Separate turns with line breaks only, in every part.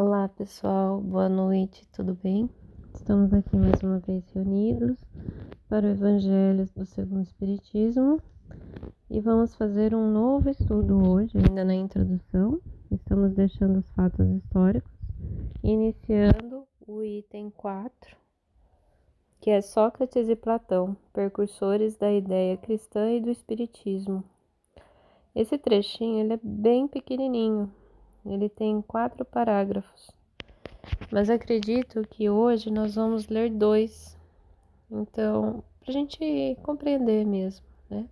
Olá pessoal, boa noite, tudo bem? Estamos aqui mais uma vez reunidos para o Evangelho do Segundo Espiritismo e vamos fazer um novo estudo hoje, ainda na introdução. Estamos deixando os fatos históricos, iniciando o item 4, que é Sócrates e Platão, precursores da ideia cristã e do Espiritismo. Esse trechinho ele é bem pequenininho, ele tem 4 parágrafos. Mas acredito que hoje nós vamos ler 2, então, para a gente compreender mesmo, né?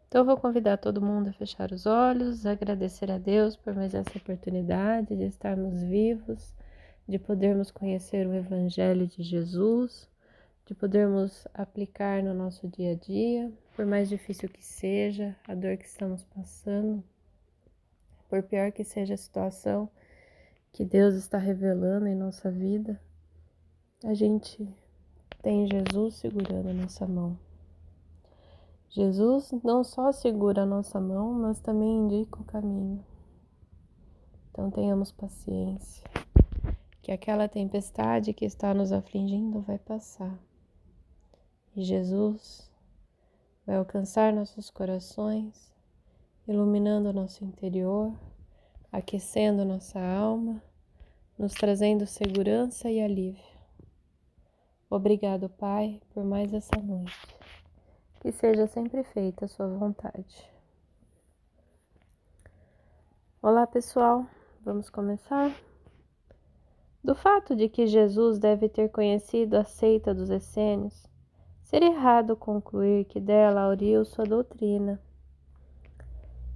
Então, eu vou convidar todo mundo a fechar os olhos, agradecer a Deus por mais essa oportunidade de estarmos vivos, de podermos conhecer o Evangelho de Jesus, de podermos aplicar no nosso dia a dia, por mais difícil que seja a dor que estamos passando, por pior que seja a situação que Deus está revelando em nossa vida, a gente tem Jesus segurando a nossa mão. Jesus não só segura a nossa mão, mas também indica o caminho. Então tenhamos paciência, que aquela tempestade que está nos afligindo vai passar. E Jesus vai alcançar nossos corações, iluminando o nosso interior, aquecendo nossa alma, nos trazendo segurança e alívio. Obrigado, Pai, por mais essa noite. Que seja sempre feita a sua vontade. Olá, pessoal. Vamos começar? Do fato de que Jesus deve ter conhecido a seita dos essênios, seria errado concluir que dela auriu sua doutrina,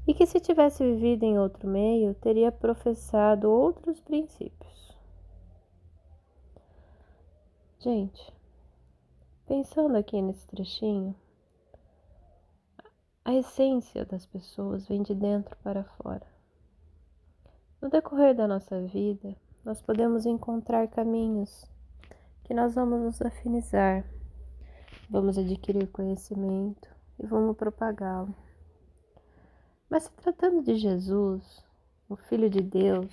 e que se tivesse vivido em outro meio, teria professado outros princípios. Gente, pensando aqui nesse trechinho, a essência das pessoas vem de dentro para fora. No decorrer da nossa vida, nós podemos encontrar caminhos que nós vamos nos afinizar, vamos adquirir conhecimento e vamos propagá-lo. Mas se tratando de Jesus, o Filho de Deus,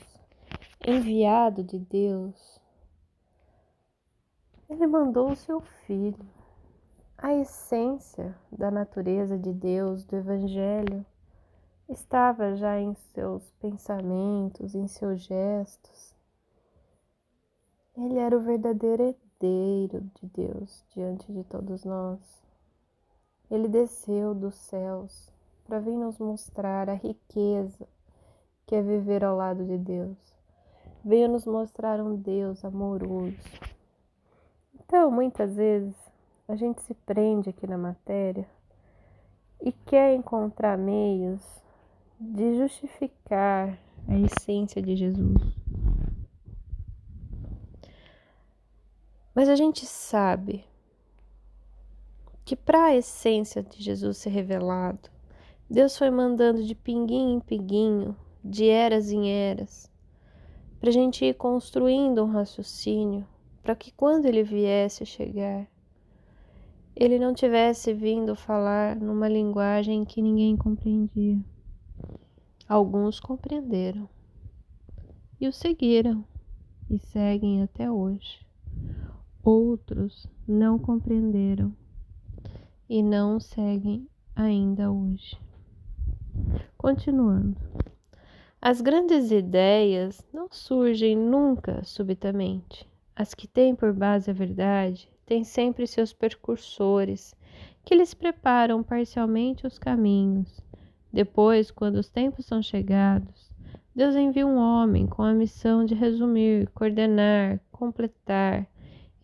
enviado de Deus, ele mandou o seu Filho. A essência da natureza de Deus, do Evangelho, estava já em seus pensamentos, em seus gestos. Ele era o verdadeiro herdeiro de Deus diante de todos nós. Ele desceu dos céus para vir nos mostrar a riqueza que é viver ao lado de Deus. Veio nos mostrar um Deus amoroso. Então, muitas vezes, a gente se prende aqui na matéria e quer encontrar meios de justificar a essência de Jesus. Mas a gente sabe que para a essência de Jesus ser revelado, Deus foi mandando de pinguinho em pinguinho, de eras em eras, para a gente ir construindo um raciocínio, para que quando ele viesse a chegar, ele não tivesse vindo falar numa linguagem que ninguém compreendia. Alguns compreenderam e o seguiram e seguem até hoje. Outros não compreenderam e não o seguem ainda hoje. Continuando. As grandes ideias não surgem nunca subitamente. As que têm por base a verdade têm sempre seus precursores, que lhes preparam parcialmente os caminhos. Depois, quando os tempos são chegados, Deus envia um homem com a missão de resumir, coordenar, completar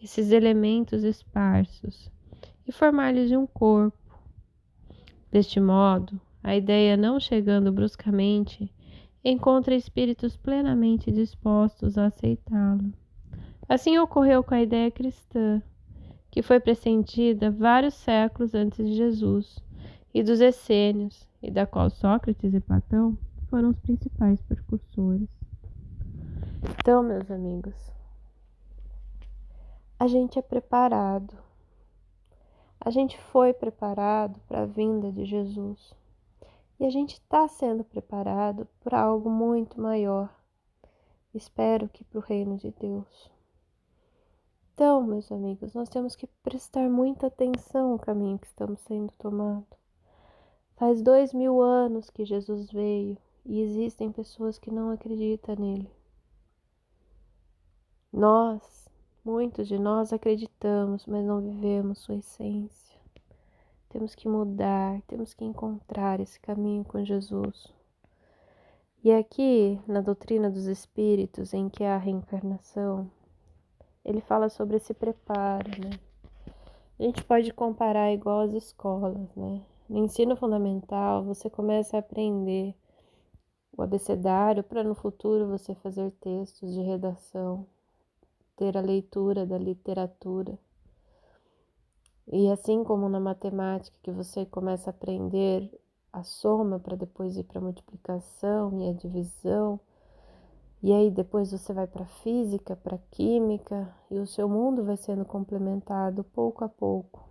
esses elementos esparsos e formar-lhes um corpo. Deste modo, a ideia, não chegando bruscamente, encontra espíritos plenamente dispostos a aceitá-lo. Assim ocorreu com a ideia cristã, que foi pressentida vários séculos antes de Jesus, e dos essênios, e da qual Sócrates e Platão foram os principais precursores. Então, meus amigos, a gente é preparado. A gente foi preparado para a vinda de Jesus. E a gente está sendo preparado para algo muito maior, espero que para o reino de Deus. Então, meus amigos, nós temos que prestar muita atenção ao caminho que estamos sendo tomado. Faz 2000 anos que Jesus veio e existem pessoas que não acreditam nele. Muitos de nós acreditamos, mas não vivemos sua essência. Temos que mudar, temos que encontrar esse caminho com Jesus. E aqui, na doutrina dos espíritos, em que há a reencarnação, ele fala sobre esse preparo, né? A gente pode comparar igual às escolas, né? No ensino fundamental, você começa a aprender o abecedário para no futuro você fazer textos de redação, ter a leitura da literatura. E assim como na matemática, que você começa a aprender a soma para depois ir para a multiplicação e a divisão, e aí depois você vai para a física, para a química, e o seu mundo vai sendo complementado pouco a pouco.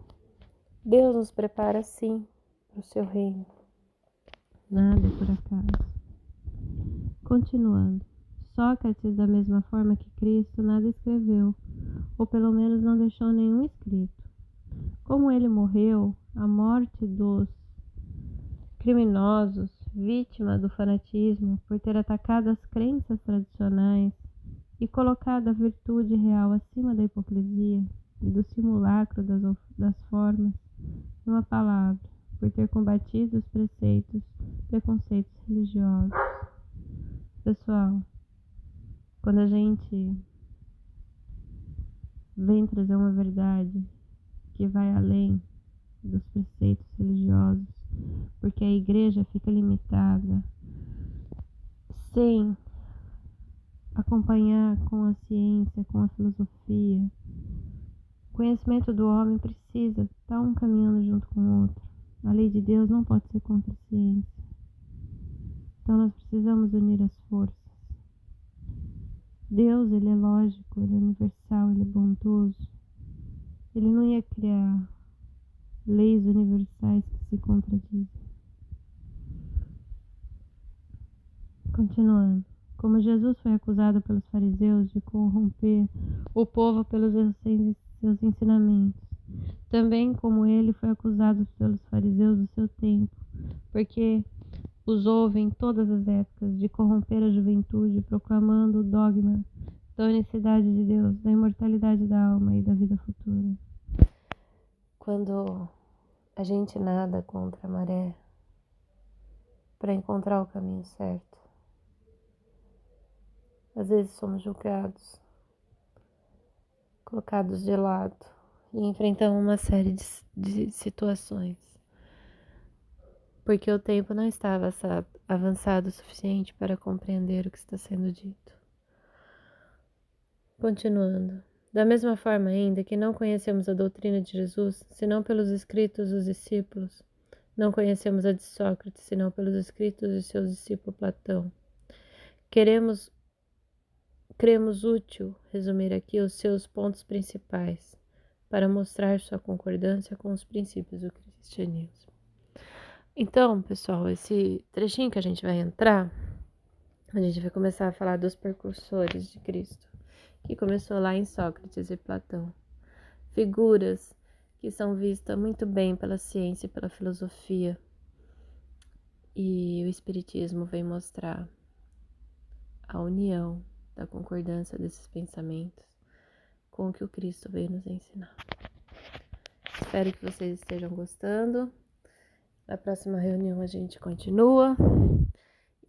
Deus nos prepara assim para o seu reino. Nada por acaso. Continuando. Sócrates, da mesma forma que Cristo, nada escreveu, ou pelo menos não deixou nenhum escrito. Como ele morreu, a morte dos criminosos, vítima do fanatismo por ter atacado as crenças tradicionais e colocado a virtude real acima da hipocrisia e do simulacro das formas, numa palavra, por ter combatido os preconceitos religiosos. Pessoal, quando a gente vem trazer uma verdade que vai além dos preceitos religiosos, porque a igreja fica limitada, sem acompanhar com a ciência, com a filosofia. O conhecimento do homem precisa estar um caminhando junto com o outro. A lei de Deus não pode ser contra a ciência. Então nós precisamos unir as forças. Deus, ele é lógico, ele é universal, ele é bondoso. Ele não ia criar leis universais que se contradizem. Continuando. Como Jesus foi acusado pelos fariseus de corromper o povo pelos seus ensinamentos, também como ele foi acusado pelos fariseus do seu tempo, porque os houve em todas as épocas de corromper a juventude, proclamando o dogma da unicidade de Deus, da imortalidade da alma e da vida futura. Quando a gente nada contra a maré para encontrar o caminho certo, às vezes somos julgados, colocados de lado e enfrentamos uma série de situações, porque o tempo não estava avançado o suficiente para compreender o que está sendo dito. Continuando. Da mesma forma ainda que não conhecemos a doutrina de Jesus, senão pelos escritos dos discípulos, não conhecemos a de Sócrates, senão pelos escritos de seu discípulo Platão. Cremos útil resumir aqui os seus pontos principais, para mostrar sua concordância com os princípios do cristianismo. Então, pessoal, esse trechinho que a gente vai entrar, a gente vai começar a falar dos precursores de Cristo, que começou lá em Sócrates e Platão. Figuras que são vistas muito bem pela ciência e pela filosofia. E o Espiritismo vem mostrar a união da concordância desses pensamentos com o que o Cristo veio nos ensinar. Espero que vocês estejam gostando. Na próxima reunião a gente continua.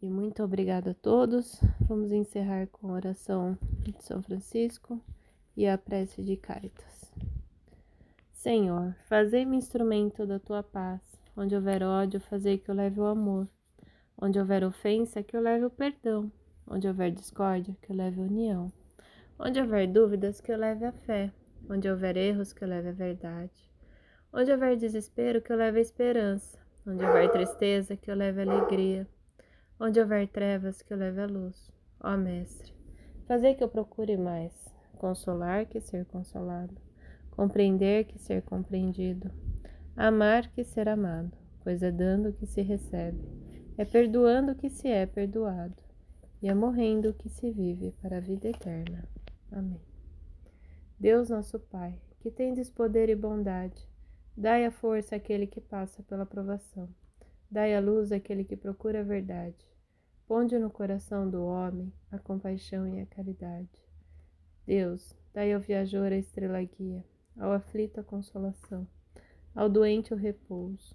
E muito obrigada a todos. Vamos encerrar com a oração de São Francisco e a prece de Cáritas. Senhor, fazei-me instrumento da tua paz. Onde houver ódio, fazei que eu leve o amor. Onde houver ofensa, que eu leve o perdão. Onde houver discórdia, que eu leve a união. Onde houver dúvidas, que eu leve a fé. Onde houver erros, que eu leve a verdade. Onde houver desespero, que eu leve a esperança. Onde houver tristeza, que eu leve a alegria. Onde houver trevas, que eu leve a luz. Ó Mestre, fazei que eu procure mais consolar que ser consolado, compreender que ser compreendido, amar que ser amado, pois é dando que se recebe, é perdoando que se é perdoado. e é morrendo que se vive para a vida eterna. Amém. Deus nosso Pai, que tendes poder e bondade, dai a força àquele que passa pela provação, dai a luz àquele que procura a verdade, ponde no coração do homem a compaixão e a caridade. Deus, dai ao viajor a estrela guia, ao aflito a consolação, ao doente o repouso.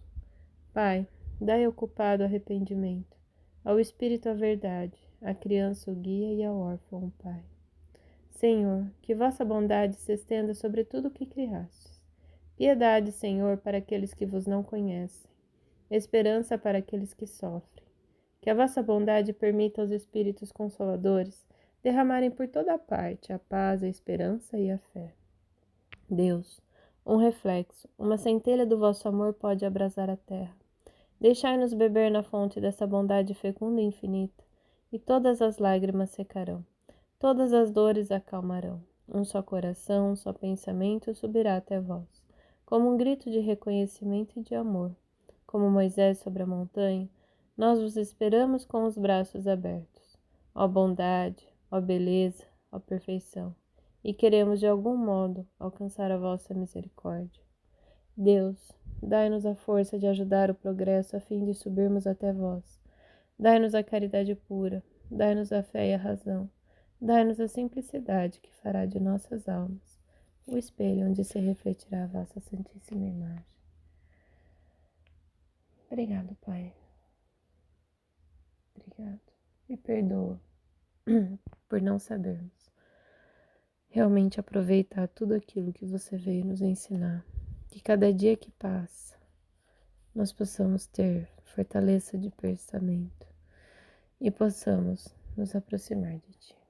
Pai, dai ao culpado arrependimento, ao espírito a verdade, à criança o guia e ao órfão o pai. Senhor, que vossa bondade se estenda sobre tudo o que criastes. Piedade, Senhor, para aqueles que vos não conhecem. Esperança para aqueles que sofrem. Que a vossa bondade permita aos Espíritos Consoladores derramarem por toda a parte a paz, a esperança e a fé. Deus, um reflexo, uma centelha do vosso amor pode abrasar a terra. Deixai-nos beber na fonte dessa bondade fecunda e infinita, e todas as lágrimas secarão. Todas as dores acalmarão. Um só coração, um só pensamento subirá até vós, como um grito de reconhecimento e de amor. Como Moisés sobre a montanha, nós vos esperamos com os braços abertos. Ó bondade, ó beleza, ó perfeição, e queremos de algum modo alcançar a vossa misericórdia. Deus, dai-nos a força de ajudar o progresso a fim de subirmos até vós. Dai-nos a caridade pura, dai-nos a fé e a razão. Dai-nos a simplicidade que fará de nossas almas o espelho onde se refletirá a vossa Santíssima Imagem. Obrigado, Pai. Obrigado. Me perdoa por não sabermos realmente aproveitar tudo aquilo que você veio nos ensinar. Que cada dia que passa, nós possamos ter fortaleza de pensamento e possamos nos aproximar de Ti.